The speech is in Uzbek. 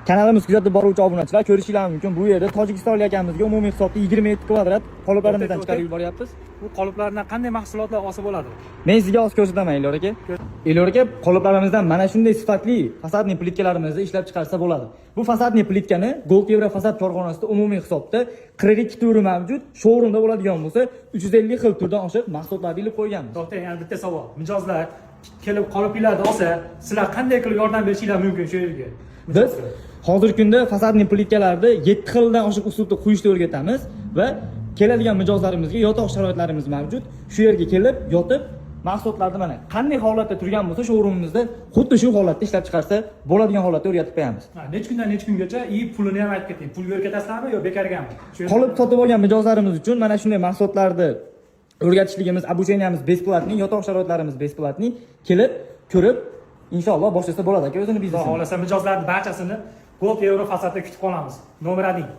Kanalimiz kuzatib boruvchi obunachilar ko'rishingiz mumkin. Bu yerda Tojikistonlik akamizga umumiy hisobda 27 kvadrat qoliplarimizni chiqarib yuboryapmiz. Bu qoliplardan qanday mahsulotlar olsa bo'ladi? Men sizga hozir ko'rsataman Elyor aka. Elyor aka, qoliplarimizdan mana shunday sifatli fasadniy plitkalarimizni ishlab chiqarsa bo'ladi. Bu fasadniy plitkani Gold Euro fasad korxonasida umumiy hisobda 42 turi mavjud. Showroomda bo'ladigan bo'lsa 350 xil turdan oshiq mahsulotlarni ilib qo'yganmiz. To'xtang, yana bitta savol. Mijozlar kelib qoliplarni olsa, sizlar qanday qilib yordam berishingiz mumkin shu yerga? Biz hozirgi kunda fasadniy plitkalarni 7 xildan oshiq usulda quyishni o'rgatamiz va keladigan mijozlarimizga yotoq sharoitlarimiz mavjud. Shu yerga kelib, yotib, mahsulotlarni mana qanday holatda turgan bo'lsa, showroomimizda xuddi shu holatda ishlab chiqarsa bo'ladigan holatda o'rgatib qo'yamiz. Necha kundan necha kungacha pulini ham aytib keting. Pulga o'rgatasizlarmi yo bekargami? Qolib sotib olgan mijozlarimiz uchun mana shunday mahsulotlarni o'rgatishligimiz, обучениямиz besplatniy, yotoq sharoitlarimiz besplatniy. Kelib, ko'rib, inshaalloh boshlasa bo'ladi aka o'zini biznesini. Xohlasa mijozlarning barchasini Gold Euro fasadda kutib qolamiz. Nomer ading.